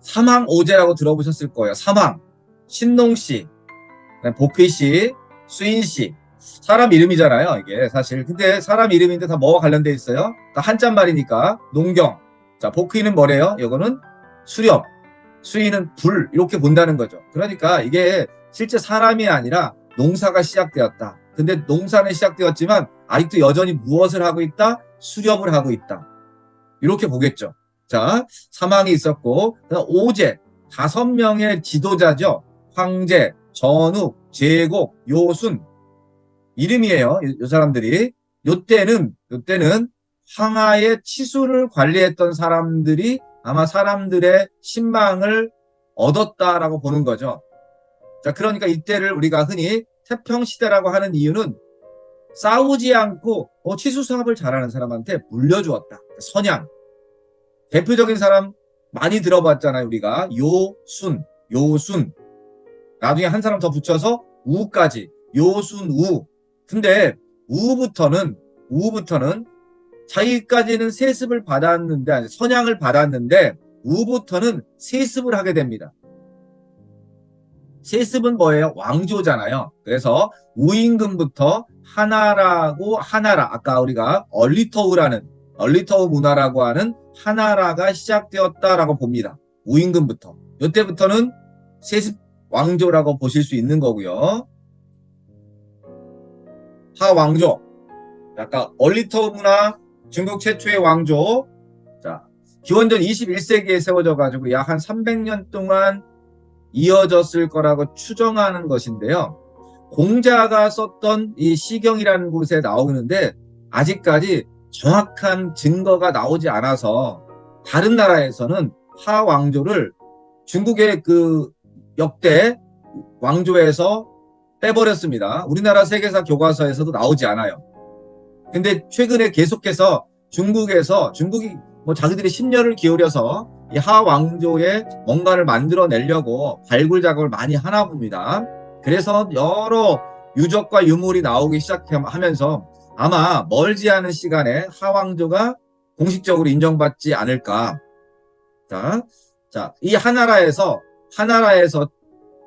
삼왕오제라고 들어보셨을 거예요. 삼왕. 신농씨, 복희씨, 수인씨. 사람 이름이잖아요, 이게 사실. 근데 사람 이름인데 다 뭐와 관련돼 있어요? 그러니까 한자말이니까 농경. 자, 복희는 뭐래요? 이거는 수렵. 수인은 불. 이렇게 본다는 거죠. 그러니까 이게 실제 사람이 아니라 농사가 시작되었다. 근데 농사는 시작되었지만 아직도 여전히 무엇을 하고 있다? 수렵을 하고 있다. 이렇게 보겠죠. 자, 사망이 있었고, 오제, 5명의 지도자죠. 황제, 전욱, 제곡, 요순. 이름이에요. 요 사람들이. 요때는 황하의 치수를 관리했던 사람들이 아마 사람들의 신망을 얻었다라고 보는 거죠. 자, 그러니까 이때를 우리가 흔히 태평시대라고 하는 이유는 싸우지 않고 치수 사업을 잘하는 사람한테 물려주었다. 선양. 대표적인 사람 많이 들어봤잖아요, 우리가. 요순. 나중에 한 사람 더 붙여서 우까지. 요순우. 근데 우부터는 자기까지는 세습을 받았는데, 아니, 선양을 받았는데 우부터는 세습을 하게 됩니다. 세습은 뭐예요? 왕조잖아요. 그래서 우임금부터 하나라, 아까 우리가 얼리터우 문화라고 하는 하나라가 시작되었다라고 봅니다. 우임금부터. 이때부터는 세습 왕조라고 보실 수 있는 거고요. 하왕조. 아까 얼리터우 문화, 중국 최초의 왕조. 자, 기원전 21세기에 세워져 가지고 약 한 300년 동안 이어졌을 거라고 추정하는 것인데요. 공자가 썼던 이 시경이라는 곳에 나오는데 아직까지 정확한 증거가 나오지 않아서 다른 나라에서는 하왕조를 중국의 그 역대 왕조에서 빼버렸습니다. 우리나라 세계사 교과서에서도 나오지 않아요. 근데 최근에 계속해서 중국이 뭐 자기들이 심려를 기울여서 이 하왕조에 뭔가를 만들어내려고 발굴 작업을 많이 하나 봅니다. 그래서 여러 유적과 유물이 나오기 시작하면서 아마 멀지 않은 시간에 하왕조가 공식적으로 인정받지 않을까. 자, 이 하나라에서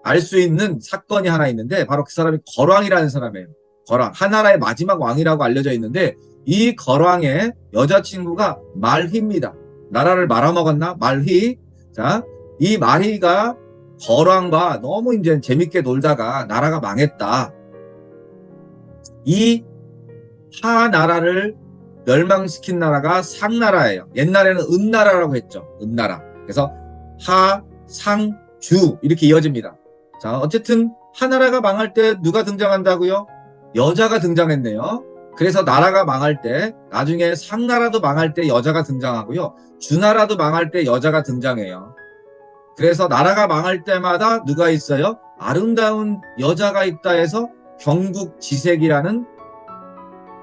알 수 있는 사건이 하나 있는데 바로 그 사람이 거왕이라는 사람이에요. 거왕. 하나라의 마지막 왕이라고 알려져 있는데 이 거왕의 여자친구가 말희입니다. 나라를 말아먹었나? 말희. 자, 이 말희가 거왕과 너무 이제 재밌게 놀다가 나라가 망했다. 이 하나라를 멸망시킨 나라가 상나라예요. 옛날에는 은나라라고 했죠. 은나라. 그래서 하, 상, 주 이렇게 이어집니다. 자, 어쨌든 하나라가 망할 때 누가 등장한다고요? 여자가 등장했네요. 그래서 나라가 망할 때, 나중에 상나라도 망할 때 여자가 등장하고요. 주나라도 망할 때 여자가 등장해요. 그래서 나라가 망할 때마다 누가 있어요? 아름다운 여자가 있다 해서 경국지색이라는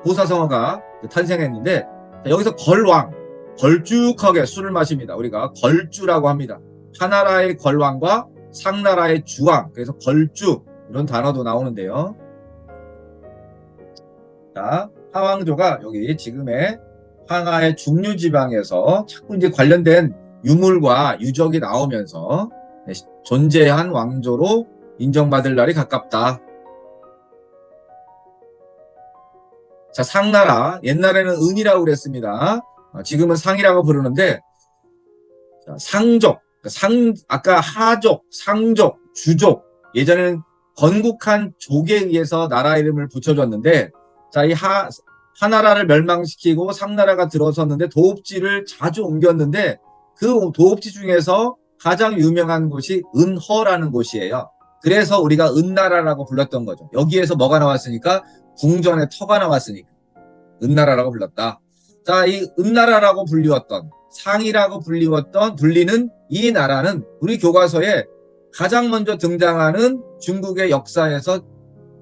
고사성어가 탄생했는데, 여기서 걸왕, 걸쭉하게 술을 마십니다. 우리가 걸주라고 합니다. 하나라의 걸왕과 상나라의 주왕, 그래서 걸주 이런 단어도 나오는데요. 자, 하왕조가 여기 지금의 황하의 중류지방에서 자꾸 이제 관련된 유물과 유적이 나오면서 존재한 왕조로 인정받을 날이 가깝다. 자, 상나라. 옛날에는 은이라고 그랬습니다. 지금은 상이라고 부르는데, 자, 상족. 아까 하족, 상족, 주족. 예전에는 건국한 족에 의해서 나라 이름을 붙여줬는데, 자, 이 하나라를 멸망시키고 상나라가 들어섰는데 도읍지를 자주 옮겼는데 그 도읍지 중에서 가장 유명한 곳이 은허라는 곳이에요. 그래서 우리가 은나라라고 불렀던 거죠. 여기에서 뭐가 나왔으니까? 궁전에 터가 나왔으니까 은나라라고 불렀다. 자, 이 은나라라고 불리웠던, 상이라고 불리는 이 나라는 우리 교과서에 가장 먼저 등장하는 중국의 역사에서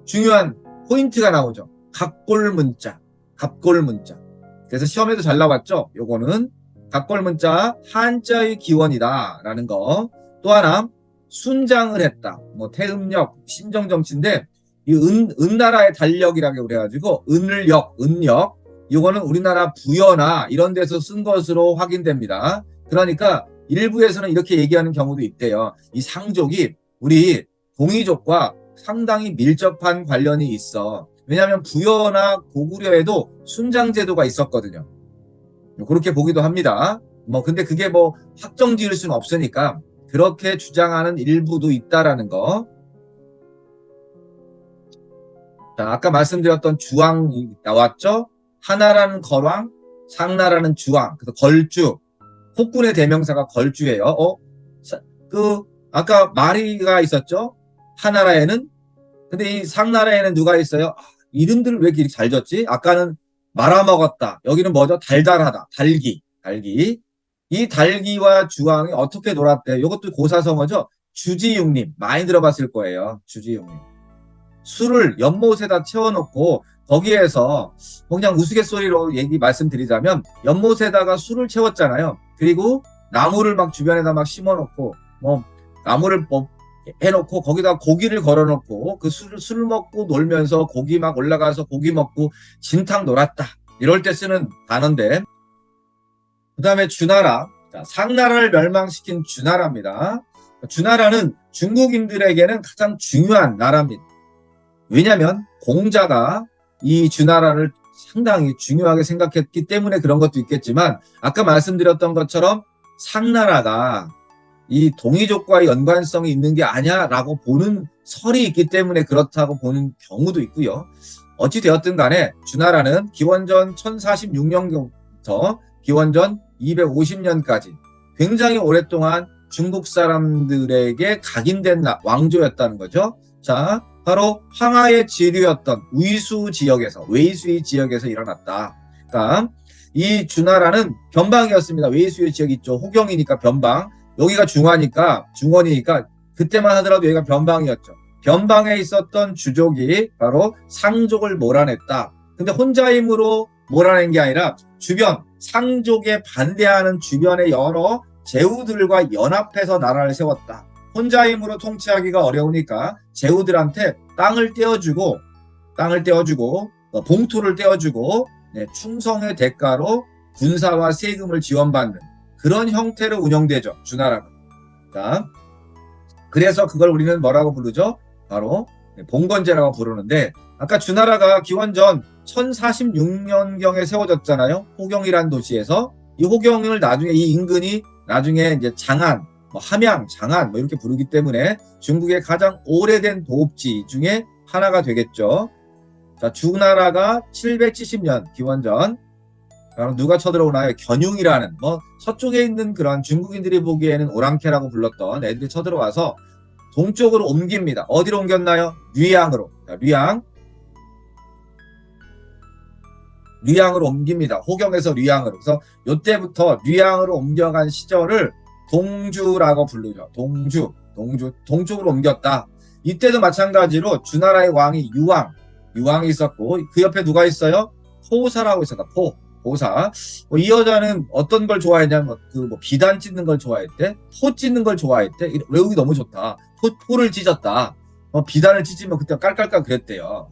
중요한 포인트가 나오죠. 갑골문자. 그래서 시험에도 잘 나왔죠. 요거는 갑골문자 한자의 기원이다 라는 거. 또 하나 순장을 했다. 뭐 태음력, 신정정치인데 이 은나라의 달력이라고 그래가지고 은력. 이거는 우리나라 부여나 이런 데서 쓴 것으로 확인됩니다. 그러니까 일부에서는 이렇게 얘기하는 경우도 있대요. 이 상족이 우리 동이족과 상당히 밀접한 관련이 있어. 왜냐하면 부여나 고구려에도 순장제도가 있었거든요. 그렇게 보기도 합니다. 근데 그게 확정 지을 수는 없으니까 그렇게 주장하는 일부도 있다라는 거. 자, 아까 말씀드렸던 주왕이 나왔죠? 하나라는 걸왕, 상나라는 주왕, 그래서 걸주, 폭군의 대명사가 걸주예요. 아까 마리가 있었죠? 하나라에는. 근데 이 상나라에는 누가 있어요? 이름들을 왜 이렇게 잘 졌지? 아까는 말아먹었다. 여기는 뭐죠? 달달하다. 달기. 이 달기와 주왕이 어떻게 놀았대요? 이것도 고사성어죠? 주지육림. 많이 들어봤을 거예요. 주지육림. 술을 연못에다 채워놓고 거기에서 그냥 우스갯소리로 말씀드리자면 연못에다가 술을 채웠잖아요. 그리고 나무를 막 주변에다 막 심어놓고 나무를 해놓고 거기다 고기를 걸어놓고 그 술을 먹고 놀면서 고기 막 올라가서 고기 먹고 진탕 놀았다. 이럴 때 쓰는 단어인데, 그 다음에 주나라. 자, 상나라를 멸망시킨 주나라입니다. 주나라는 중국인들에게는 가장 중요한 나라입니다. 왜냐하면 공자가 이 주나라를 상당히 중요하게 생각했기 때문에 그런 것도 있겠지만, 아까 말씀드렸던 것처럼 상나라가 이 동이족과의 연관성이 있는 게 아니야라고 보는 설이 있기 때문에 그렇다고 보는 경우도 있고요. 어찌 되었든 간에 주나라는 기원전 1046년부터 기원전 250년까지 굉장히 오랫동안 중국 사람들에게 각인된 왕조였다는 거죠. 자, 바로 황하의 지류였던 위수 지역에서, 웨이수이 지역에서 일어났다. 그러니까 이 주나라는 변방이었습니다. 웨이수이 지역 있죠. 호경이니까 변방. 여기가 중원이니까 그때만 하더라도 여기가 변방이었죠. 변방에 있었던 주족이 바로 상족을 몰아냈다. 근데 혼자 힘으로 몰아낸 게 아니라 주변, 상족에 반대하는 주변의 여러 제후들과 연합해서 나라를 세웠다. 혼자 힘으로 통치하기가 어려우니까 제후들한테 땅을 떼어주고 봉투를 떼어주고 충성의 대가로 군사와 세금을 지원받는 그런 형태로 운영되죠. 주나라가. 자, 그래서 그걸 우리는 뭐라고 부르죠? 바로 봉건제라고 부르는데, 아까 주나라가 기원전 1046년경에 세워졌잖아요. 호경이라는 도시에서. 이 호경을 나중에 이 인근이 나중에 이제 장안, 함양, 장안 이렇게 부르기 때문에 중국의 가장 오래된 도읍지 중에 하나가 되겠죠. 자, 주나라가 770년 기원전. 그럼 누가 쳐들어오나요? 견융이라는 서쪽에 있는 그런 중국인들이 보기에는 오랑캐라고 불렀던 애들이 쳐들어와서 동쪽으로 옮깁니다. 어디로 옮겼나요? 류양으로. 자, 류양으로 옮깁니다. 호경에서 류양으로. 그래서 이때부터 류양으로 옮겨간 시절을 동주라고 부르죠. 동쪽으로 옮겼다. 이때도 마찬가지로 주나라의 왕이 유왕이 있었고, 그 옆에 누가 있어요? 포사라고 있었다. 포사. 이 여자는 어떤 걸 좋아했냐면 비단 찢는 걸 좋아했대. 포 찢는 걸 좋아했대. 외우기 너무 좋다. 포를 찢었다. 비단을 찢으면 그때 깔깔깔 그랬대요.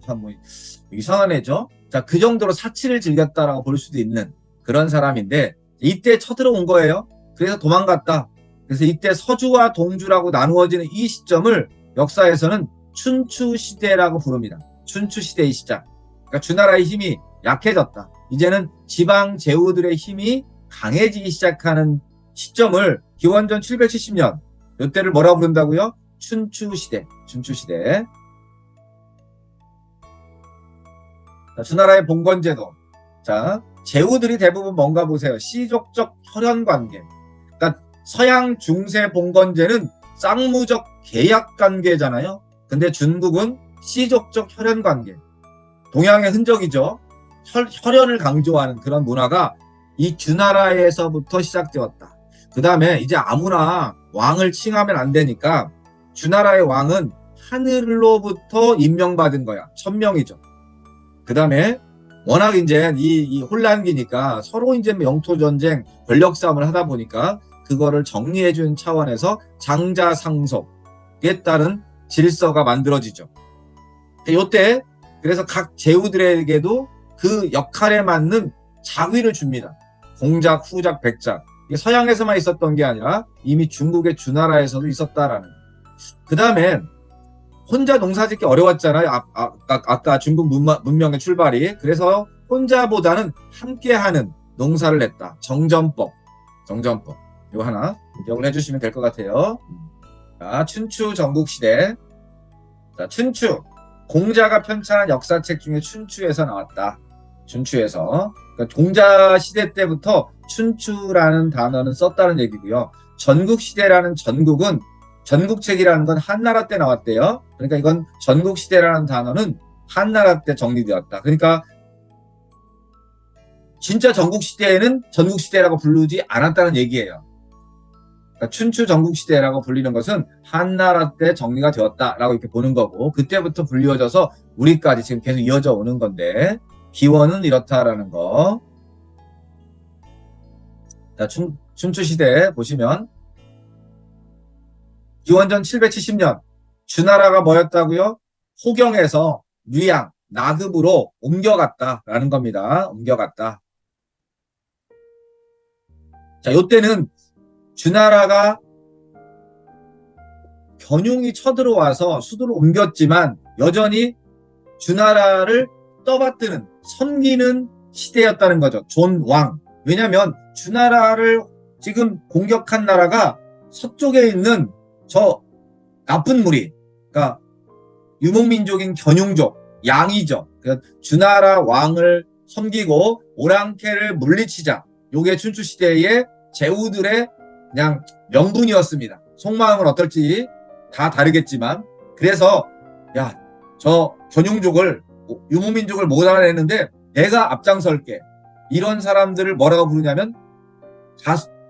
이상한 애죠. 자, 그 정도로 사치를 즐겼다라고 볼 수도 있는 그런 사람인데, 이때 쳐들어온 거예요. 그래서 도망갔다. 그래서 이때 서주와 동주라고 나누어지는 이 시점을 역사에서는 춘추시대라고 부릅니다. 춘추시대의 시작. 그러니까 주나라의 힘이 약해졌다. 이제는 지방 제후들의 힘이 강해지기 시작하는 시점을 기원전 770년, 이때를 뭐라고 부른다고요? 춘추시대. 자, 주나라의 봉건제도. 자, 제후들이 대부분 뭔가 보세요. 시족적 혈연관계. 그러니까 서양 중세 봉건제는 쌍무적 계약관계잖아요. 근데 중국은 시족적 혈연관계. 동양의 흔적이죠. 혈연을 강조하는 그런 문화가 이 주나라에서부터 시작되었다. 그 다음에 이제 아무나 왕을 칭하면 안 되니까 주나라의 왕은 하늘로부터 임명받은 거야. 천명이죠. 그 다음에 워낙 이제 이 혼란기니까 서로 이제 영토 전쟁, 권력 싸움을 하다 보니까 그거를 정리해 준 차원에서 장자상속에 따른 질서가 만들어지죠. 이때 그래서 각 제후들에게도 그 역할에 맞는 자위를 줍니다. 공작, 후작, 백작. 이게 서양에서만 있었던 게 아니라 이미 중국의 주나라에서도 있었다라는. 그 다음에 혼자 농사짓기 어려웠잖아요. 아까 중국 문명의 출발이. 그래서 혼자보다는 함께하는 농사를 냈다. 정전법. 이거 하나 기억을 해주시면 될 것 같아요. 자, 춘추 전국시대. 자, 춘추. 공자가 편찬한 역사책 중에 춘추에서 나왔다. 춘추에서. 그러니까 공자 시대 때부터 춘추라는 단어는 썼다는 얘기고요. 전국시대라는 전국은 전국책이라는 건 한나라 때 나왔대요. 그러니까 이건 전국시대라는 단어는 한나라 때 정리되었다. 그러니까 진짜 전국시대에는 전국시대라고 부르지 않았다는 얘기예요. 그러니까 춘추 전국시대라고 불리는 것은 한나라 때 정리가 되었다라고 이렇게 보는 거고, 그때부터 불리워져서 우리까지 지금 계속 이어져 오는 건데, 기원은 이렇다라는 거. 자, 춘추시대 보시면 기원전 770년 주나라가 뭐였다고요? 호경에서 류양, 나급으로 옮겨갔다라는 겁니다. 옮겨갔다. 자, 요때는 주나라가 견용이 쳐들어와서 수도를 옮겼지만 여전히 주나라를 떠받드는, 섬기는 시대였다는 거죠. 존왕. 왜냐하면 주나라를 지금 공격한 나라가 서쪽에 있는 저 나쁜 무리, 그러니까 유목민족인 견용족, 양이죠. 그러니까 주나라 왕을 섬기고 오랑캐를 물리치자. 요게 춘추시대의 제후들의 그냥 명분이었습니다. 속마음은 어떨지 다 다르겠지만, 그래서 야, 저 견용족을, 유목민족을 못 알아내는데 내가 앞장설게. 이런 사람들을 뭐라고 부르냐면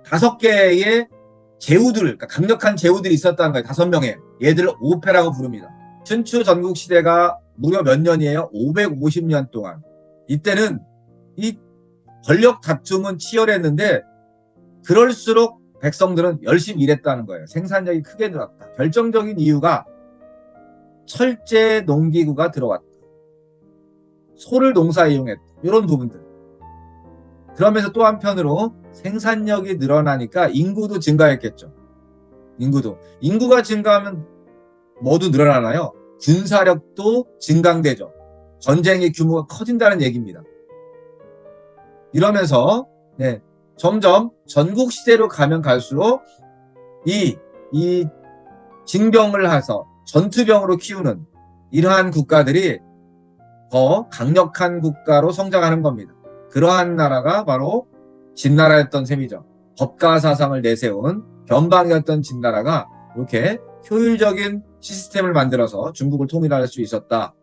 다섯 개의 제후들, 그러니까 강력한 제후들이 있었다는 거예요. 5명의. 얘들을 오패라고 부릅니다. 춘추 전국시대가 무려 몇 년이에요? 550년 동안. 이때는 이 권력 다툼은 치열했는데 그럴수록 백성들은 열심히 일했다는 거예요. 생산력이 크게 늘었다. 결정적인 이유가 철제 농기구가 들어왔다. 소를 농사에 이용했다. 이런 부분들. 그러면서 또 한편으로 생산력이 늘어나니까 인구도 증가했겠죠. 인구가 증가하면 뭐도 늘어나나요? 군사력도 증강되죠. 전쟁의 규모가 커진다는 얘기입니다. 이러면서 점점 전국시대로 가면 갈수록 이 징병을 해서 전투병으로 키우는 이러한 국가들이 더 강력한 국가로 성장하는 겁니다. 그러한 나라가 바로 진나라였던 셈이죠. 법가 사상을 내세운 변방이었던 진나라가 이렇게 효율적인 시스템을 만들어서 중국을 통일할 수 있었다.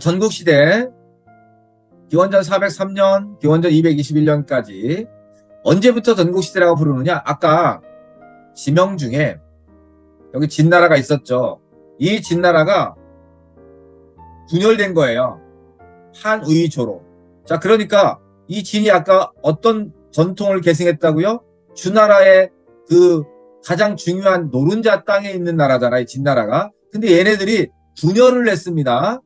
전국시대 기원전 403년, 기원전 221년까지 언제부터 전국시대라고 부르느냐? 아까 지명 중에 여기 진나라가 있었죠. 이 진나라가 분열된 거예요. 한의조로. 자, 그러니까 이 진이 아까 어떤 전통을 계승했다고요? 주나라의 그 가장 중요한 노른자 땅에 있는 나라잖아요, 진나라가. 근데 얘네들이 분열을 냈습니다.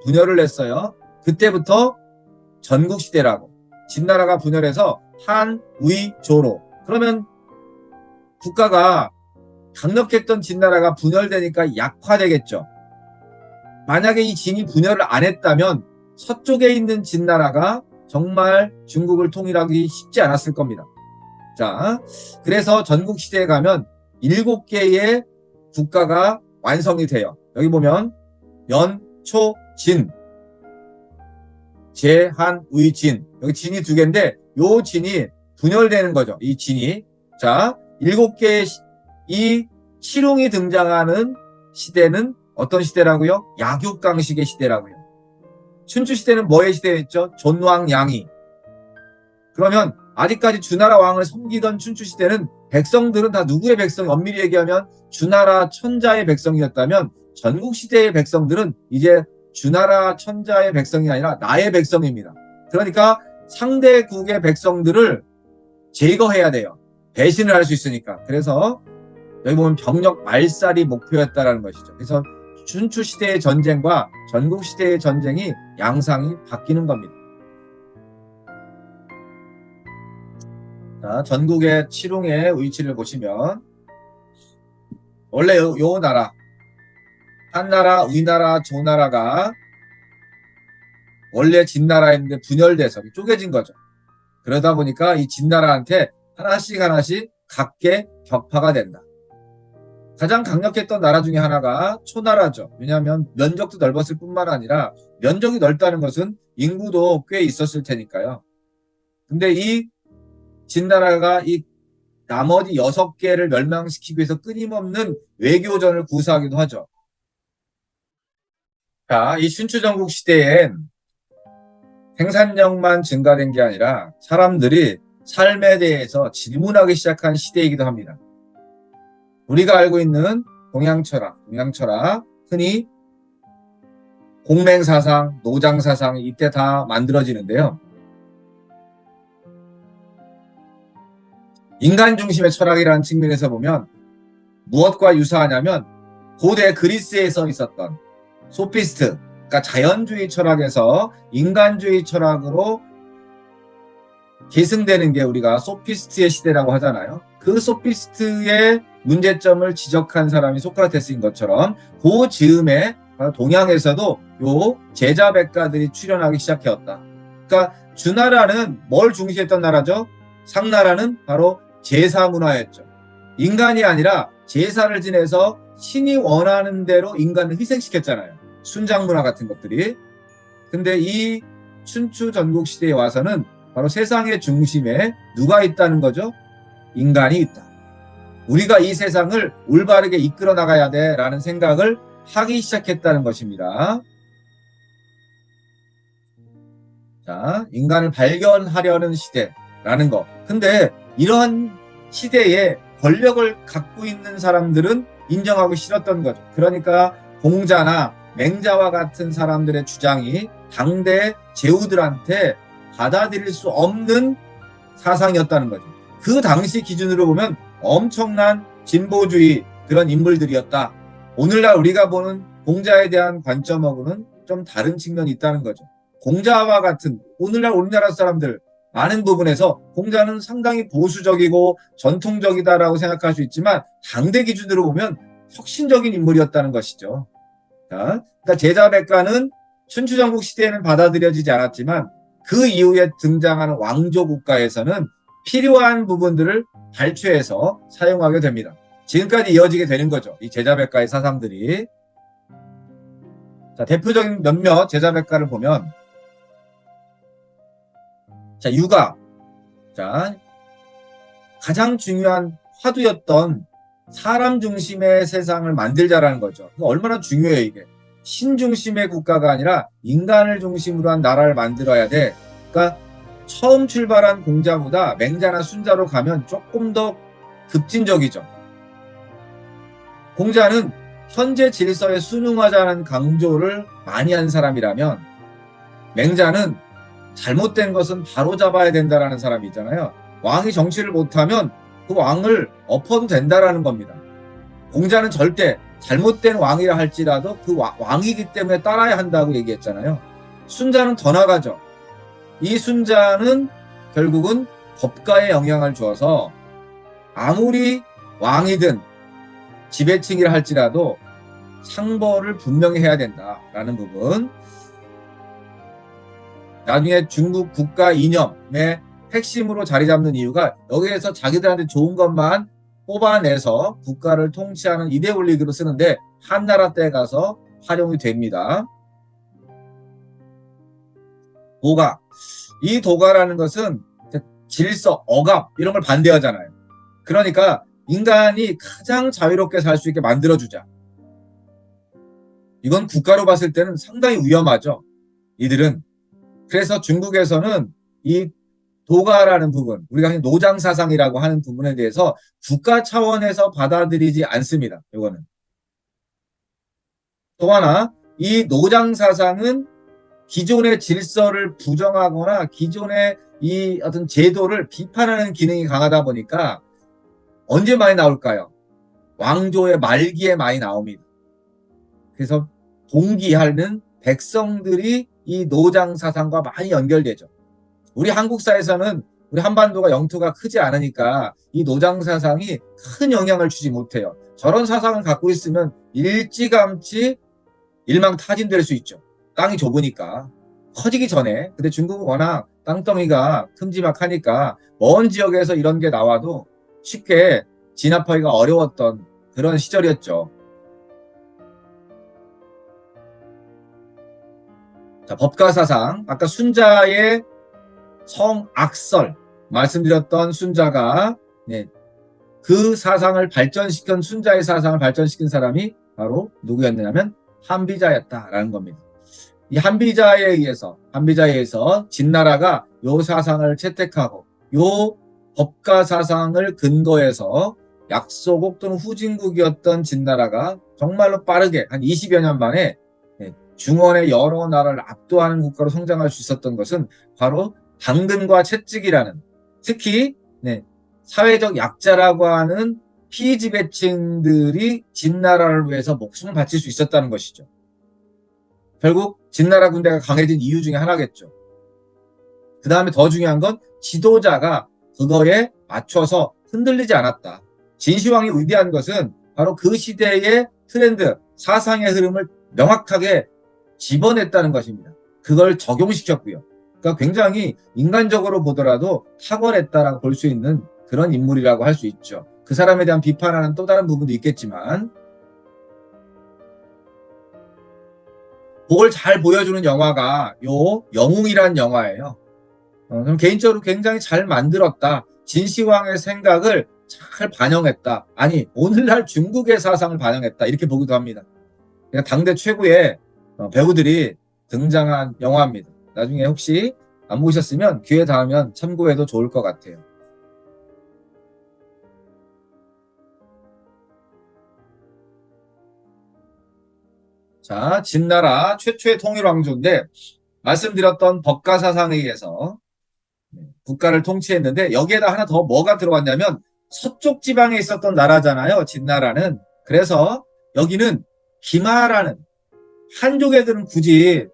분열을 냈어요. 그때부터 전국시대라고. 진나라가 분열해서 한의조로. 그러면 국가가 강력했던 진나라가 분열되니까 약화되겠죠. 만약에 이 진이 분열을 안 했다면 서쪽에 있는 진나라가 정말 중국을 통일하기 쉽지 않았을 겁니다. 자, 그래서 전국시대에 가면 7개의 국가가 완성이 돼요. 여기 보면 연, 초, 진, 제, 한, 의, 진. 여기 진이 2개인데 요 진이 분열되는 거죠. 이 진이. 자, 7개의 이 칠웅이 등장하는 시대는 어떤 시대라고요? 약육강식의 시대라고요. 춘추시대는 뭐의 시대였죠? 존왕양이. 그러면 아직까지 주나라 왕을 섬기던 춘추시대는 백성들은 다 누구의 백성? 엄밀히 얘기하면 주나라 천자의 백성이었다면 전국시대의 백성들은 이제 주나라 천자의 백성이 아니라 나의 백성입니다. 그러니까 상대국의 백성들을 제거해야 돼요. 배신을 할 수 있으니까. 그래서 여기 보면 병력 말살이 목표였다라는 것이죠. 그래서 춘추시대의 전쟁과 전국시대의 전쟁이 양상이 바뀌는 겁니다. 자, 전국의 치룡의 위치를 보시면 원래 요 나라 한나라, 위나라, 조나라가 원래 진나라였는데 분열돼서 쪼개진 거죠. 그러다 보니까 이 진나라한테 하나씩 하나씩 각계 격파가 된다. 가장 강력했던 나라 중에 하나가 초나라죠. 왜냐하면 면적도 넓었을 뿐만 아니라 면적이 넓다는 것은 인구도 꽤 있었을 테니까요. 근데 이 진나라가 이 나머지 6개를 멸망시키기 위해서 끊임없는 외교전을 구사하기도 하죠. 자, 이 춘추전국 시대엔 생산력만 증가된 게 아니라 사람들이 삶에 대해서 질문하기 시작한 시대이기도 합니다. 우리가 알고 있는 동양철학, 흔히 공맹사상, 노장사상 이때 다 만들어지는데요. 인간 중심의 철학이라는 측면에서 보면 무엇과 유사하냐면 고대 그리스에서 있었던 소피스트, 그러니까 자연주의 철학에서 인간주의 철학으로 계승되는 게 우리가 소피스트의 시대라고 하잖아요. 그 소피스트의 문제점을 지적한 사람이 소크라테스인 것처럼 그 즈음에 동양에서도 요 제자백가들이 출현하기 시작해왔다. 그러니까 주나라는 뭘 중시했던 나라죠? 상나라는 바로 제사 문화였죠. 인간이 아니라 제사를 지내서 신이 원하는 대로 인간을 희생시켰잖아요. 순장 문화 같은 것들이. 근데 이 춘추 전국 시대에 와서는 바로 세상의 중심에 누가 있다는 거죠? 인간이 있다. 우리가 이 세상을 올바르게 이끌어 나가야 돼 라는 생각을 하기 시작했다는 것입니다. 자, 인간을 발견하려는 시대라는 거. 근데 이러한 시대에 권력을 갖고 있는 사람들은 인정하기 싫었던 거죠. 그러니까 공자나 맹자와 같은 사람들의 주장이 당대 제후들한테 받아들일 수 없는 사상이었다는 거죠. 그 당시 기준으로 보면 엄청난 진보주의 그런 인물들이었다. 오늘날 우리가 보는 공자에 대한 관점하고는 좀 다른 측면이 있다는 거죠. 공자와 같은 오늘날 우리나라 사람들 많은 부분에서 공자는 상당히 보수적이고 전통적이다라고 생각할 수 있지만 당대 기준으로 보면 혁신적인 인물이었다는 것이죠. 자, 그러니까 제자백가는 춘추전국 시대에는 받아들여지지 않았지만 그 이후에 등장하는 왕조 국가에서는 필요한 부분들을 발췌해서 사용하게 됩니다. 지금까지 이어지게 되는 거죠. 이 제자백가의 사상들이. 자, 대표적인 몇몇 제자백가를 보면 자, 유가. 자, 가장 중요한 화두였던 사람 중심의 세상을 만들자라는 거죠. 얼마나 중요해요, 이게. 신 중심의 국가가 아니라 인간을 중심으로 한 나라를 만들어야 돼. 그러니까 처음 출발한 공자보다 맹자나 순자로 가면 조금 더 급진적이죠. 공자는 현재 질서에 순응하자는 강조를 많이 한 사람이라면 맹자는 잘못된 것은 바로잡아야 된다라는 사람이 있잖아요. 왕이 정치를 못하면 그 왕을 엎어도 된다라는 겁니다. 공자는 절대 잘못된 왕이라 할지라도 그 왕이기 때문에 따라야 한다고 얘기했잖아요. 순자는 더 나가죠. 이 순자는 결국은 법가에 영향을 주어서 아무리 왕이든 지배층이라 할지라도 상벌을 분명히 해야 된다라는 부분. 나중에 중국 국가 이념의 핵심으로 자리 잡는 이유가 여기에서 자기들한테 좋은 것만 뽑아내서 국가를 통치하는 이데올로기로 쓰는데 한나라 때 가서 활용이 됩니다. 도가. 이 도가라는 것은 질서, 억압 이런 걸 반대하잖아요. 그러니까 인간이 가장 자유롭게 살 수 있게 만들어주자. 이건 국가로 봤을 때는 상당히 위험하죠. 이들은. 그래서 중국에서는 이 도가라는 부분, 우리가 노장사상이라고 하는 부분에 대해서 국가 차원에서 받아들이지 않습니다. 이거는. 또 하나, 이 노장사상은 기존의 질서를 부정하거나 기존의 이 어떤 제도를 비판하는 기능이 강하다 보니까 언제 많이 나올까요? 왕조의 말기에 많이 나옵니다. 그래서 동기하는 백성들이 이 노장사상과 많이 연결되죠. 우리 한국사에서는 우리 한반도가 영토가 크지 않으니까 이 노장 사상이 큰 영향을 주지 못해요. 저런 사상을 갖고 있으면 일찌감치 일망타진될 수 있죠. 땅이 좁으니까. 커지기 전에. 근데 중국은 워낙 땅덩이가 큼지막하니까 먼 지역에서 이런 게 나와도 쉽게 진압하기가 어려웠던 그런 시절이었죠. 자, 법가사상. 아까 순자의 성악설 말씀드렸던 순자가 그 사상을 발전시킨 순자의 사상을 발전시킨 사람이 바로 누구였냐면 한비자였다라는 겁니다. 이 한비자에 의해서 진나라가 요 사상을 채택하고 요 법가 사상을 근거해서 약소국 또는 후진국이었던 진나라가 정말로 빠르게 한 20여 년 만에 중원의 여러 나라를 압도하는 국가로 성장할 수 있었던 것은 바로 당근과 채찍이라는, 특히 사회적 약자라고 하는 피지배층들이 진나라를 위해서 목숨을 바칠 수 있었다는 것이죠. 결국 진나라 군대가 강해진 이유 중에 하나겠죠. 그 다음에 더 중요한 건 지도자가 그거에 맞춰서 흔들리지 않았다. 진시황이 위대한 것은 바로 그 시대의 트렌드, 사상의 흐름을 명확하게 집어냈다는 것입니다. 그걸 적용시켰고요. 그러니까 굉장히 인간적으로 보더라도 탁월했다라고 볼 수 있는 그런 인물이라고 할 수 있죠. 그 사람에 대한 비판하는 또 다른 부분도 있겠지만, 그걸 잘 보여주는 영화가 요 영웅이란 영화예요. 그럼 개인적으로 굉장히 잘 만들었다. 진시황의 생각을 잘 반영했다. 아니, 오늘날 중국의 사상을 반영했다. 이렇게 보기도 합니다. 그러니까 당대 최고의 배우들이 등장한 영화입니다. 나중에 혹시 안 보셨으면 기회 닿으면 참고해도 좋을 것 같아요. 자, 진나라 최초의 통일왕조인데 말씀드렸던 법가사상에 의해서 국가를 통치했는데 여기에다 하나 더 뭐가 들어왔냐면 서쪽 지방에 있었던 나라잖아요. 진나라는. 그래서 여기는 기마라는, 한족애들은 굳이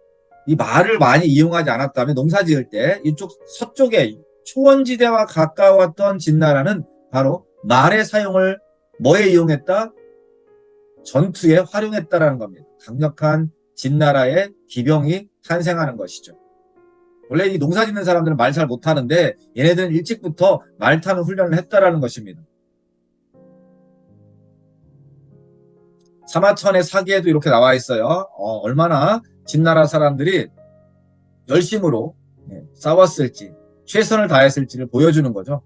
이 말을 많이 이용하지 않았다면 농사 지을 때 이쪽 서쪽에 초원지대와 가까웠던 진나라는 바로 말의 사용을 뭐에 이용했다? 전투에 활용했다라는 겁니다. 강력한 진나라의 기병이 탄생하는 것이죠. 원래 이 농사 짓는 사람들은 말 잘 못하는데 얘네들은 일찍부터 말 타는 훈련을 했다라는 것입니다. 사마천의 사기에도 이렇게 나와 있어요. 얼마나 진나라 사람들이 열심으로 싸웠을지, 최선을 다했을지를 보여주는 거죠.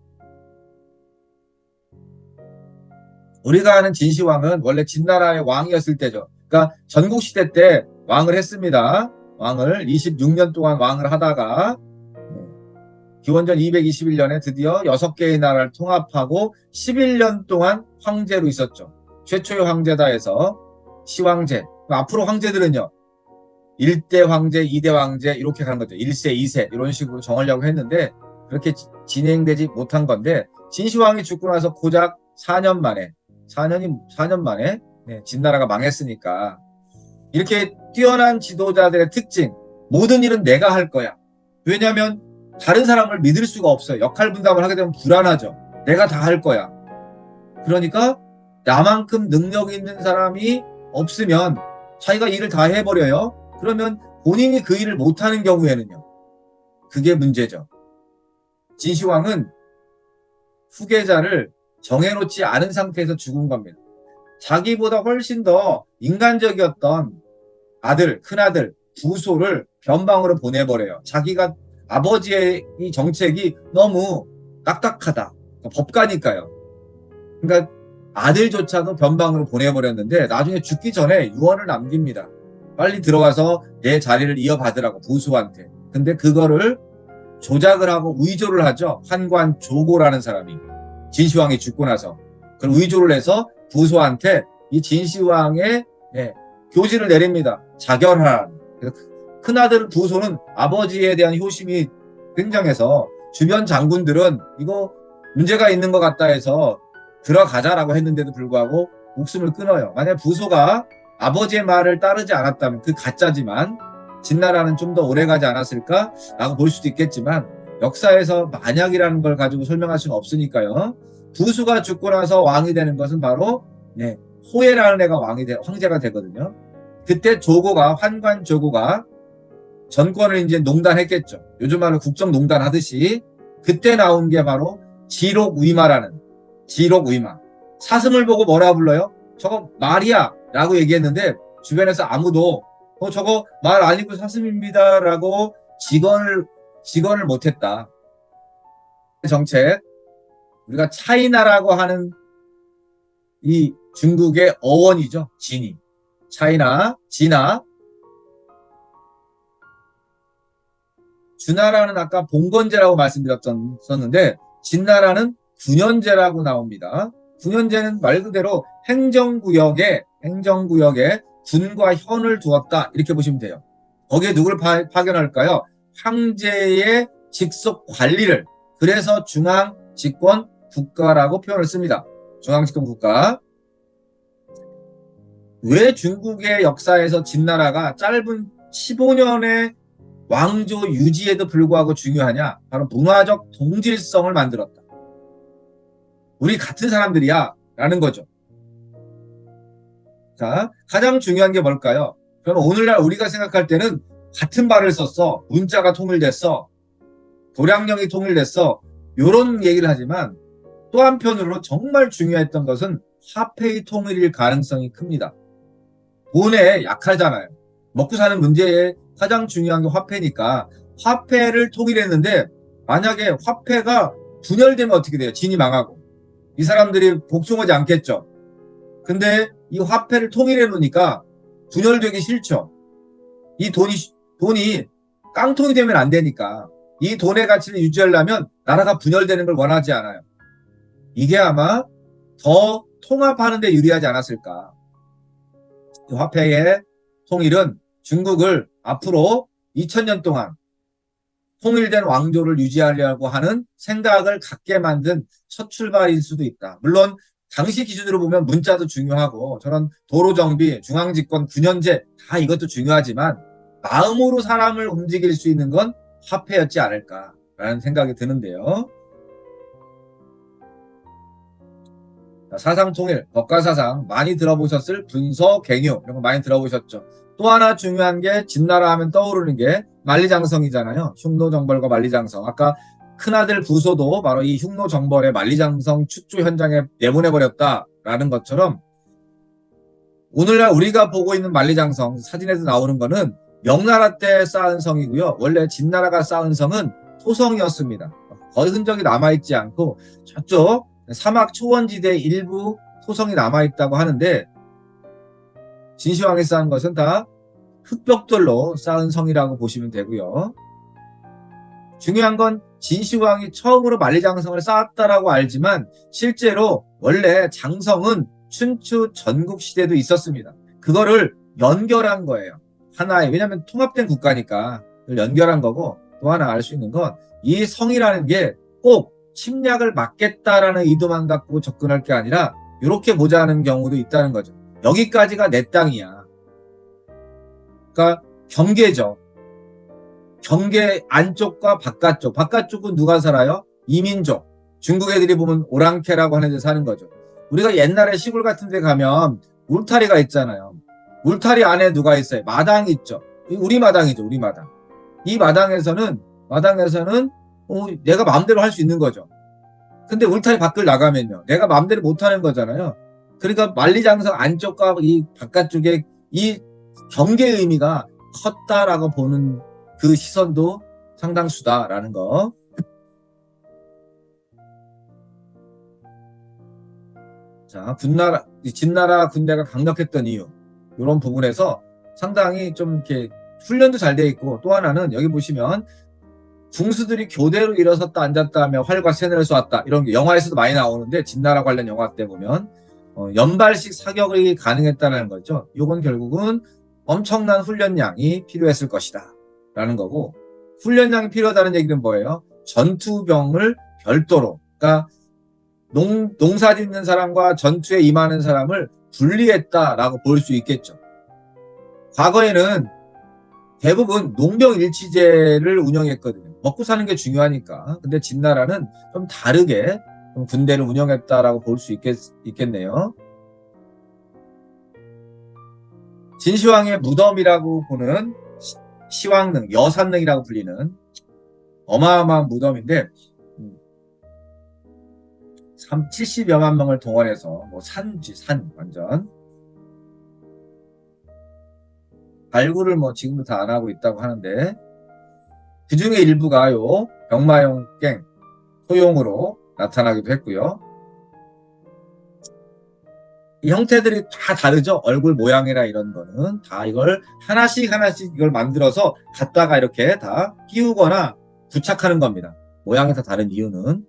우리가 아는 진시황은 원래 진나라의 왕이었을 때죠. 그러니까 전국시대 때 왕을 했습니다. 왕을 26년 동안 왕을 하다가 기원전 221년에 드디어 6개의 나라를 통합하고 11년 동안 황제로 있었죠. 최초의 황제다 해서 시황제. 앞으로 황제들은요, 1대 황제, 2대 황제 이렇게 가는 거죠. 1세, 2세 이런 식으로 정하려고 했는데 그렇게 진행되지 못한 건데, 진시황이 죽고 나서 고작 4년 만에 진나라가 망했으니까, 이렇게 뛰어난 지도자들의 특징, 모든 일은 내가 할 거야. 왜냐하면 다른 사람을 믿을 수가 없어요. 역할 분담을 하게 되면 불안하죠. 내가 다 할 거야. 그러니까 나만큼 능력 있는 사람이 없으면 자기가 일을 다 해버려요. 그러면 본인이 그 일을 못하는 경우에는요, 그게 문제죠. 진시황은 후계자를 정해놓지 않은 상태에서 죽은 겁니다. 자기보다 훨씬 더 인간적이었던 아들, 큰아들, 부소를 변방으로 보내버려요. 자기가 아버지의 이 정책이 너무 딱딱하다. 법가니까요. 그러니까 아들조차도 변방으로 보내버렸는데 나중에 죽기 전에 유언을 남깁니다. 빨리 들어가서 내 자리를 이어받으라고, 부소한테. 근데 그거를 조작을 하고 의조를 하죠. 환관 조고라는 사람이. 진시황이 죽고 나서. 그걸 의조를 해서 부소한테 이 진시황의 교지를 내립니다. 자결하라. 큰아들 부소는 아버지에 대한 효심이 굉장해서 주변 장군들은 이거 문제가 있는 것 같다 해서 들어가자라고 했는데도 불구하고 목숨을 끊어요. 만약 부소가 아버지의 말을 따르지 않았다면, 그 가짜지만 진나라는 좀 더 오래 가지 않았을까라고 볼 수도 있겠지만, 역사에서 만약이라는 걸 가지고 설명할 수는 없으니까요. 부수가 죽고 나서 왕이 되는 것은 바로 네, 호예라는 애가 황제가 되거든요. 그때 조고가 환관 조고가 전권을 이제 농단했겠죠. 요즘 말로 국정농단 하듯이 그때 나온 게 바로 지록위마라는 지록위마. 사슴을 보고 뭐라 불러요? 저거 말이야 라고 얘기했는데 주변에서 아무도 저거 말 아니고 사슴입니다 라고 직언을 못했다. 정책 우리가 차이나라고 하는 이 중국의 어원이죠. 진이 차이나 진화 주나라는 아까 봉건제라고 말씀드렸었는데 진나라는 군현제라고 나옵니다. 군현제는 말 그대로 행정구역에 군과 현을 두었다 이렇게 보시면 돼요. 거기에 누구를 파견할까요? 황제의 직속 관리를 그래서 중앙집권 국가라고 표현을 씁니다. 중앙집권 국가. 왜 중국의 역사에서 진나라가 짧은 15년의 왕조 유지에도 불구하고 중요하냐? 바로 문화적 동질성을 만들었다. 우리 같은 사람들이야 라는 거죠. 자, 가장 중요한 게 뭘까요? 그럼 오늘날 우리가 생각할 때는 같은 말을 썼어. 문자가 통일됐어. 도량령이 통일됐어. 이런 얘기를 하지만 또 한편으로 정말 중요했던 것은 화폐의 통일일 가능성이 큽니다. 돈에 약하잖아요. 먹고 사는 문제에 가장 중요한 게 화폐니까 화폐를 통일했는데 만약에 화폐가 분열되면 어떻게 돼요? 진이 망하고. 이 사람들이 복종하지 않겠죠. 근데 이 화폐를 통일해 놓으니까 분열되기 싫죠. 이 돈이 깡통이 되면 안 되니까 이 돈의 가치를 유지하려면 나라가 분열되는 걸 원하지 않아요. 이게 아마 더 통합하는 데 유리하지 않았을까. 화폐의 통일은 중국을 앞으로 2000년 동안 통일된 왕조를 유지하려고 하는 생각을 갖게 만든 첫 출발일 수도 있다. 물론 당시 기준으로 보면 문자도 중요하고 저런 도로정비, 중앙집권, 군현제 다 이것도 중요하지만 마음으로 사람을 움직일 수 있는 건 화폐였지 않을까라는 생각이 드는데요. 사상통일, 법가사상 많이 들어보셨을 분서갱유 이런 거 많이 들어보셨죠. 또 하나 중요한 게 진나라 하면 떠오르는 게 만리장성이잖아요. 흉노정벌과 만리장성. 아까 큰아들 부소도 바로 이 흉노정벌의 만리장성 축조 현장에 내보내버렸다라는 것처럼 오늘날 우리가 보고 있는 만리장성 사진에서 나오는 거는 명나라 때 쌓은 성이고요. 원래 진나라가 쌓은 성은 토성이었습니다. 거의 흔적이 남아있지 않고 저쪽 사막 초원지대 일부 토성이 남아있다고 하는데 진시황이 쌓은 것은 다 흙벽돌로 쌓은 성이라고 보시면 되고요. 중요한 건 진시황이 처음으로 만리장성을 쌓았다라고 알지만 실제로 원래 장성은 춘추 전국시대도 있었습니다. 그거를 연결한 거예요. 하나의, 왜냐하면 통합된 국가니까 연결한 거고 또 하나 알 수 있는 건 이 성이라는 게 꼭 침략을 막겠다라는 의도만 갖고 접근할 게 아니라 이렇게 보자는 경우도 있다는 거죠. 여기까지가 내 땅이야. 그러니까 경계죠. 경계 안쪽과 바깥쪽. 바깥쪽은 누가 살아요? 이민족. 중국 애들이 보면 오랑캐라고 하는 데 사는 거죠. 우리가 옛날에 시골 같은 데 가면 울타리가 있잖아요. 울타리 안에 누가 있어요? 마당이 있죠. 우리 마당이죠. 우리 마당. 이 마당에서는 내가 마음대로 할 수 있는 거죠. 근데 울타리 밖을 나가면요. 내가 마음대로 못 하는 거잖아요. 그러니까 만리장성 안쪽과 이 바깥쪽에 이 경계의 의미가 컸다라고 보는 그 시선도 상당수다라는 거. 자, 진나라 군대가 강력했던 이유. 이런 부분에서 상당히 좀 이렇게 훈련도 잘 돼 있고 또 하나는 여기 보시면 궁수들이 교대로 일어섰다 앉았다 하며 활과 쇠뇌를 쏘았다. 이런 게 영화에서도 많이 나오는데 진나라 관련 영화 때 보면 연발식 사격이 가능했다는 거죠. 이건 결국은 엄청난 훈련량이 필요했을 것이다 라는 거고, 훈련량이 필요하다는 얘기는 뭐예요? 전투병을 별도로, 그러니까 농사 짓는 사람과 전투에 임하는 사람을 분리했다라고 볼 수 있겠죠. 과거에는 대부분 농병일치제를 운영했거든요. 먹고 사는 게 중요하니까. 근데 진나라는 좀 다르게 좀 군대를 운영했다라고 볼 수 있겠네요. 진시황의 무덤이라고 보는 시황릉, 여산릉이라고 불리는 어마어마한 무덤인데 70여만 명을 동원해서 뭐 산 완전 발굴을 뭐 지금도 다 안 하고 있다고 하는데 그 중에 일부가 요 병마용갱 소용으로 나타나기도 했고요. 이 형태들이 다 다르죠. 얼굴 모양이나 이런 거는 다 이걸 하나씩 이걸 만들어서 갖다가 이렇게 다 끼우거나 부착하는 겁니다. 모양이 다 다른 이유는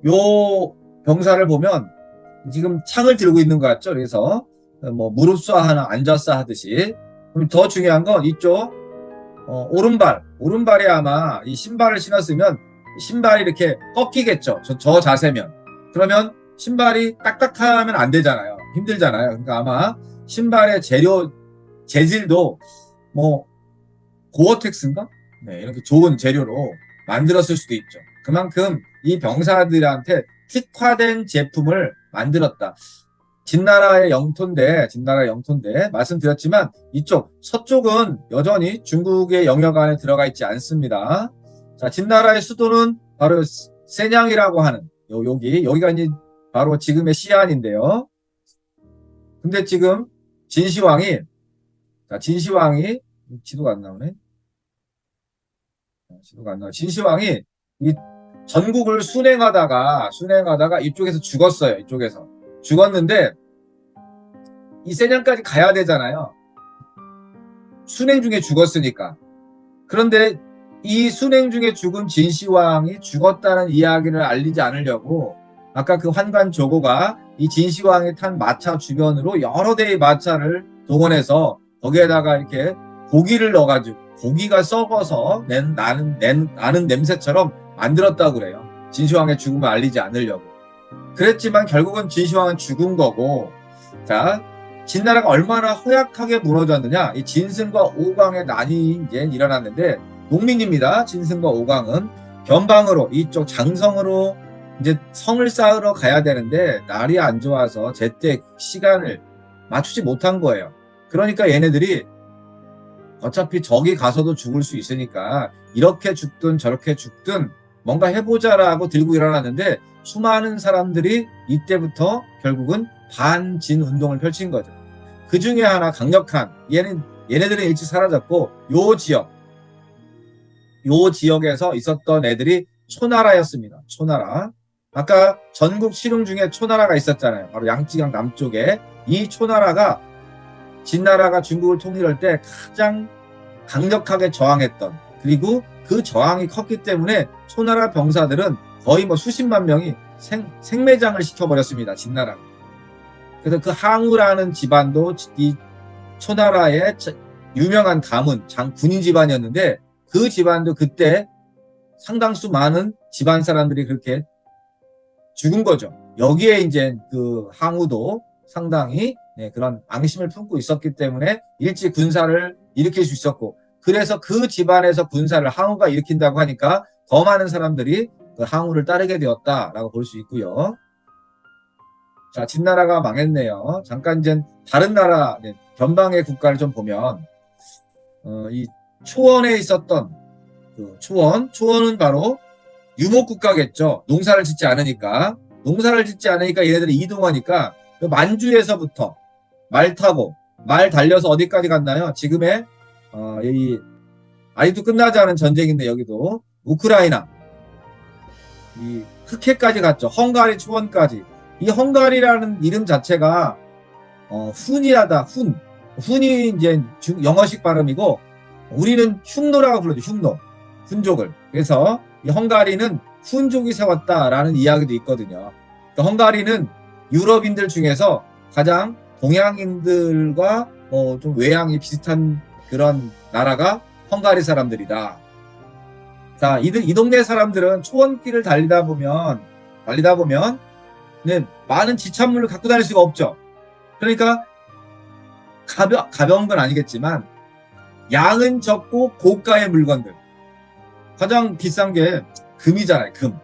요 병사를 보면 지금 창을 들고 있는 것 같죠. 그래서 뭐 무릎 쏴 하나 앉아서 하듯이. 더 중요한 건 이쪽 오른발에 아마 이 신발을 신었으면 신발이 이렇게 꺾이겠죠. 저 자세면. 그러면 신발이 딱딱하면 안 되잖아요. 힘들잖아요. 그러니까 아마 신발의 재질도 뭐 고어텍스인가? 네, 이렇게 좋은 재료로 만들었을 수도 있죠. 그만큼 이 병사들한테 특화된 제품을 만들었다. 진나라의 영토인데 말씀드렸지만 이쪽 서쪽은 여전히 중국의 영역 안에 들어가 있지 않습니다. 자, 진나라의 수도는 바로 세냥이라고 하는 여기가 이제 바로 지금의 시안인데요. 근데 지금 진시황이 지도가 안 나오네. 진시황이 이 전국을 순행하다가 이쪽에서 죽었어요. 이쪽에서 죽었는데 이 세냥까지 가야 되잖아요. 순행 중에 죽었으니까. 그런데 이 순행 중에 죽은 진시황이 죽었다는 이야기를 알리지 않으려고 아까 그 환관 조고가 이 진시황이 탄 마차 주변으로 여러 대의 마차를 동원해서 거기에다가 이렇게 고기를 넣어가지고 고기가 썩어서 나는 냄새처럼 만들었다고 그래요. 진시황의 죽음을 알리지 않으려고. 그랬지만 결국은 진시황은 죽은 거고, 자, 진나라가 얼마나 허약하게 무너졌느냐. 이 진승과 오광의 난이 이제 일어났는데, 농민입니다. 진승과 오광은 변방으로 이쪽 장성으로 이제 성을 쌓으러 가야 되는데 날이 안 좋아서 제때 시간을 맞추지 못한 거예요. 그러니까 얘네들이 어차피 저기 가서도 죽을 수 있으니까 이렇게 죽든 저렇게 죽든 뭔가 해보자라고 들고 일어났는데 수많은 사람들이 이때부터 결국은 반진 운동을 펼친 거죠. 그 중에 하나 강력한 얘네들은 일찍 사라졌고 요 지역에서 있었던 애들이 초나라였습니다. 초나라. 아까 전국 실흥 중에 초나라가 있었잖아요. 바로 양쯔강 남쪽에. 이 초나라가 진나라가 중국을 통일할 때 가장 강력하게 저항했던, 그리고 그 저항이 컸기 때문에 초나라 병사들은 거의 뭐 수십만 명이 생매장을 시켜버렸습니다. 진나라. 그래서 그 항우라는 집안도 이 초나라의 유명한 가문, 군인 집안이었는데 그 집안도 그때 상당수 많은 집안 사람들이 그렇게 죽은 거죠. 여기에 이제 그 항우도 상당히 그런 앙심을 품고 있었기 때문에 일찍 군사를 일으킬 수 있었고, 그래서 그 집안에서 군사를 항우가 일으킨다고 하니까 더 많은 사람들이 그 항우를 따르게 되었다라고 볼 수 있고요. 자, 진나라가 망했네요. 잠깐 이제 다른 나라 변방의 국가를 좀 보면 이 초원에 있었던 그 초원은 바로 유목국가겠죠. 농사를 짓지 않으니까 얘네들이 이동하니까 만주에서부터 말 타고 말 달려서 어디까지 갔나요? 지금의 이 아직도 끝나지 않은 전쟁인데 여기도 우크라이나 이 흑해까지 갔죠. 헝가리 초원까지. 이 헝가리라는 이름 자체가 훈이하다. 훈이 이제 영어식 발음이고 우리는 흉노라고 불러죠. 훈족을. 그래서 이 헝가리는 훈족이 세웠다라는 이야기도 있거든요. 그러니까 헝가리는 유럽인들 중에서 가장 동양인들과 좀 외향이 비슷한 그런 나라가 헝가리 사람들이다. 자, 이 동네 사람들은 초원길을 달리다 보면 많은 지참물을 갖고 다닐 수가 없죠. 그러니까 가벼운 건 아니겠지만 양은 적고 고가의 물건들. 가장 비싼 게 금이잖아요, 금.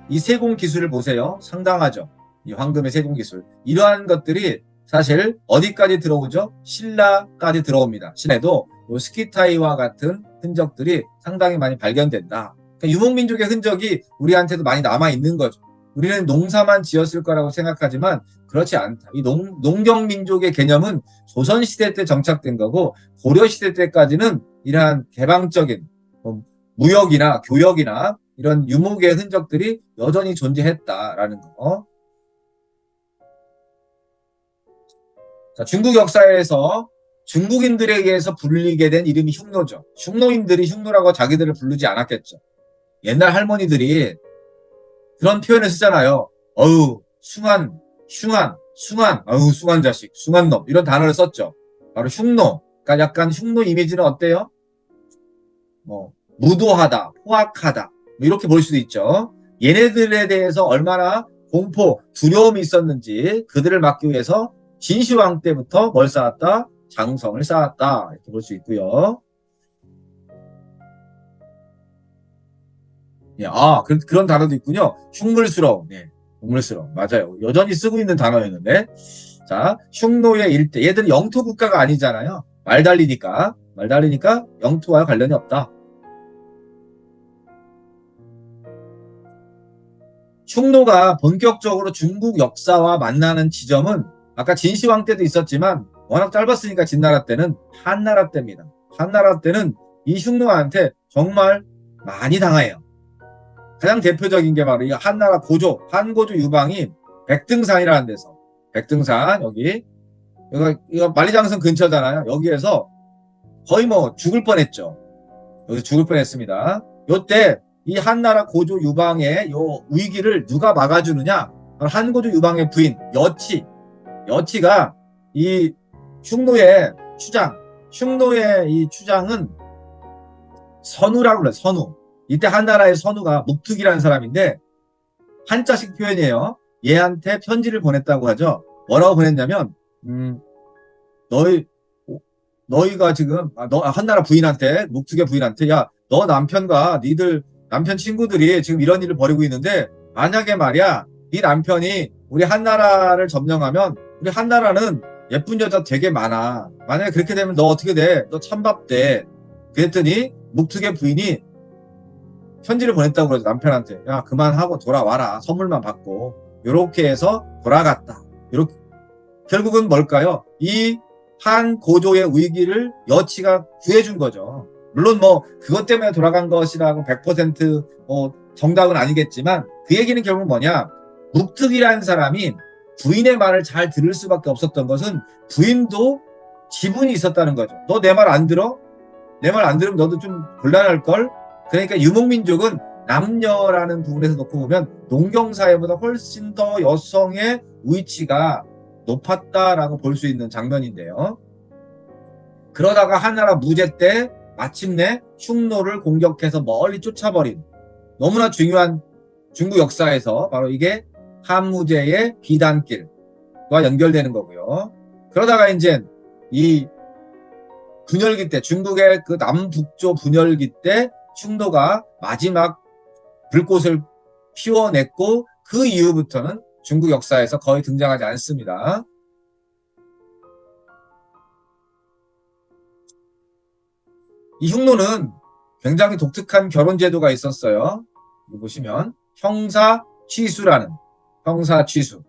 이 세공 기술을 보세요. 상당하죠. 이 황금의 세공 기술. 이러한 것들이 사실 어디까지 들어오죠? 신라까지 들어옵니다. 신라에도 스키타이와 같은 흔적들이 상당히 많이 발견된다. 그러니까 유목민족의 흔적이 우리한테도 많이 남아있는 거죠. 우리는 농사만 지었을 거라고 생각하지만 그렇지 않다. 이 농경민족의 개념은 조선시대 때 정착된 거고 고려시대 때까지는 이러한 개방적인 무역이나 교역이나 이런 유목의 흔적들이 여전히 존재했다라는 거. 자, 중국 역사에서 중국인들에게서 불리게 된 이름이 흉노죠. 흉노인들이 흉노라고 자기들을 부르지 않았겠죠. 옛날 할머니들이 그런 표현을 쓰잖아요. 어우, 숭한, 어우, 숭한 자식, 숭한 놈, 이런 단어를 썼죠. 바로 흉노. 그러니까 약간 흉노 이미지는 어때요? 무도하다, 포악하다, 뭐 이렇게 볼 수도 있죠. 얘네들에 대해서 얼마나 공포, 두려움이 있었는지 그들을 막기 위해서 진시황 때부터 뭘 쌓았다? 장성을 쌓았다. 이렇게 볼 수 있고요. 예, 그런 단어도 있군요. 흉물스러움. 예, 흉물스러움. 맞아요. 여전히 쓰고 있는 단어였는데. 자, 흉노의 일대. 얘들은 영토 국가가 아니잖아요. 말 달리니까 영토와 관련이 없다. 흉노가 본격적으로 중국 역사와 만나는 지점은 아까 진시황 때도 있었지만 워낙 짧았으니까 진나라 때는 한나라 때입니다. 한나라 때는 이 흉노한테 정말 많이 당해요. 가장 대표적인 게 바로 이 한나라 고조, 한고조 유방이 백등산이라는 데서, 백등산 이거 만리장성 근처잖아요. 여기에서 거의 뭐 죽을 뻔했죠. 여기서 죽을 뻔했습니다. 요때 이 한나라 고조 유방의 요 위기를 누가 막아주느냐? 한고조 유방의 부인 여치가 이 흉노의 이 추장은 선우라고 그래요. 선우. 이때 한나라의 선우가 묵특이라는 사람인데 한자식 표현이에요. 얘한테 편지를 보냈다고 하죠. 뭐라고 보냈냐면 너희가 지금 한나라 부인한테 묵특의 부인한테 야, 너 남편과 니들 남편 친구들이 지금 이런 일을 벌이고 있는데 만약에 말이야 네 남편이 우리 한나라를 점령하면 우리 한나라는 예쁜 여자 되게 많아. 만약에 그렇게 되면 너 어떻게 돼? 너 찬밥 돼. 그랬더니 묵특의 부인이 편지를 보냈다고 그러죠. 남편한테. 야, 그만하고 돌아와라. 선물만 받고. 요렇게 해서 돌아갔다. 요렇게. 결국은 뭘까요? 이 한 고조의 위기를 여치가 구해준 거죠. 물론 뭐 그것 때문에 돌아간 것이라고 100% 정답은 아니겠지만 그 얘기는 결국 뭐냐? 묵특이라는 사람이 부인의 말을 잘 들을 수밖에 없었던 것은 부인도 지분이 있었다는 거죠. 너 내 말 안 들어? 내 말 안 들으면 너도 좀 곤란할걸? 그러니까 유목민족은 남녀라는 부분에서 놓고 보면 농경사회보다 훨씬 더 여성의 위치가 높았다라고 볼 수 있는 장면인데요. 그러다가 한나라 무제 때 마침내 흉노를 공격해서 멀리 쫓아버린 너무나 중요한 중국 역사에서 바로 이게 한무제의 비단길과 연결되는 거고요. 그러다가 이제 이 분열기 때 중국의 그 남북조 분열기 때 흉노가 마지막 불꽃을 피워냈고 그 이후부터는 중국 역사에서 거의 등장하지 않습니다. 이 흉노는 굉장히 독특한 결혼 제도가 있었어요. 여기 보시면 형사취수라는 형사취수.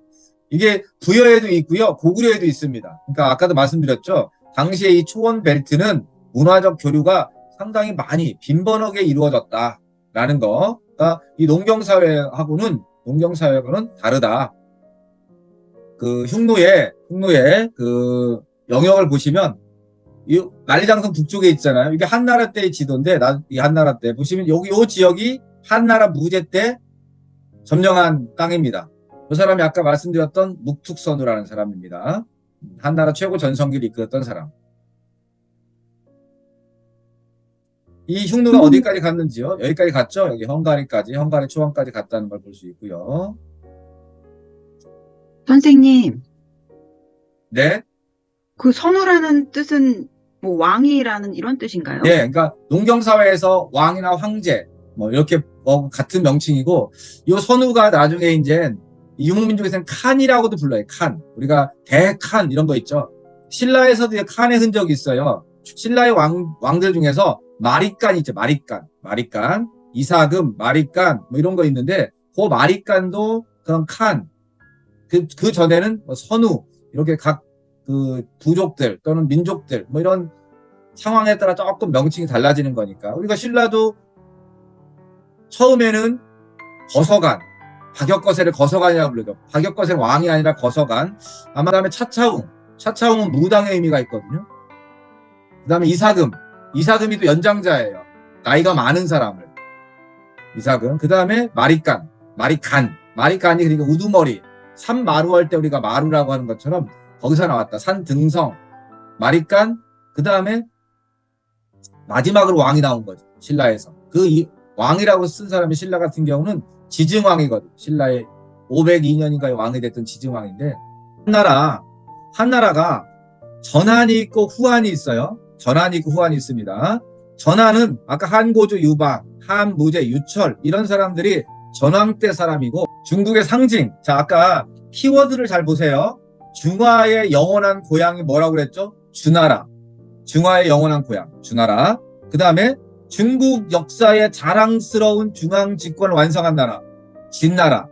이게 부여에도 있고요. 고구려에도 있습니다. 그러니까 아까도 말씀드렸죠. 당시에 이 초원 벨트는 문화적 교류가 상당히 많이 빈번하게 이루어졌다라는 거. 그러니까 이 농경사회하고는 다르다. 그 흉노의 그 영역을 보시면 이 만리장성 북쪽에 있잖아요. 이게 한나라 때의 지도인데 이 한나라 때 보시면 여기 요 지역이 한나라 무제 때 점령한 땅입니다. 그 사람이 아까 말씀드렸던 묵툭선우라는 사람입니다. 한나라 최고 전성기를 이끌었던 사람. 이 흉노가 어디까지 갔는지요? 여기까지 갔죠? 여기 헝가리 초원까지 갔다는 걸 볼 수 있고요. 선생님, 네? 그 선우라는 뜻은 뭐 왕이라는 이런 뜻인가요? 네, 그러니까 농경사회에서 왕이나 황제 뭐 이렇게 같은 명칭이고, 이 선우가 나중에 이제 유목민족에서는 칸이라고도 불러요. 칸. 우리가 대칸 이런 거 있죠. 신라에서도 이제 칸의 흔적이 있어요. 신라의 왕들 중에서 마리깐 있죠. 마리깐, 이사금, 마리깐 뭐 이런 거 있는데, 그 마리깐도 그런 칸. 그 전에는 뭐 선우 이렇게 각 그 부족들 또는 민족들 뭐 이런 상황에 따라 조금 명칭이 달라지는 거니까, 우리가 신라도 처음에는 거서관, 박역거세를 거서관이라고 부르죠. 박역거세는 왕이 아니라 거서관. 아마 그다음에 차차웅은 무당의 의미가 있거든요. 그다음에 이사금이 또 연장자예요. 나이가 많은 사람을. 이사금. 그다음에 마리간이 그러니까 우두머리. 산 마루할 때 우리가 마루라고 하는 것처럼 거기서 나왔다. 산 등성, 마리간. 그다음에 마지막으로 왕이 나온 거죠. 신라에서. 왕이라고 쓴 사람이 신라 같은 경우는 지증왕이거든. 신라의 502년인가에 왕이 됐던 지증왕인데, 한나라가 전한이 있고 후한이 있어요. 전한이 있고 후한이 있습니다. 전한은 아까 한고조 유방, 한무제, 유철 이런 사람들이 전왕 때 사람이고, 중국의 상징. 자, 아까 키워드를 잘 보세요. 중화의 영원한 고향이 뭐라고 그랬죠? 주나라. 중화의 영원한 고향, 주나라. 그 다음에 중국 역사의 자랑스러운 중앙 집권을 완성한 나라, 진나라.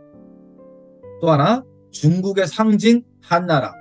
또 하나, 중국의 상징, 한나라.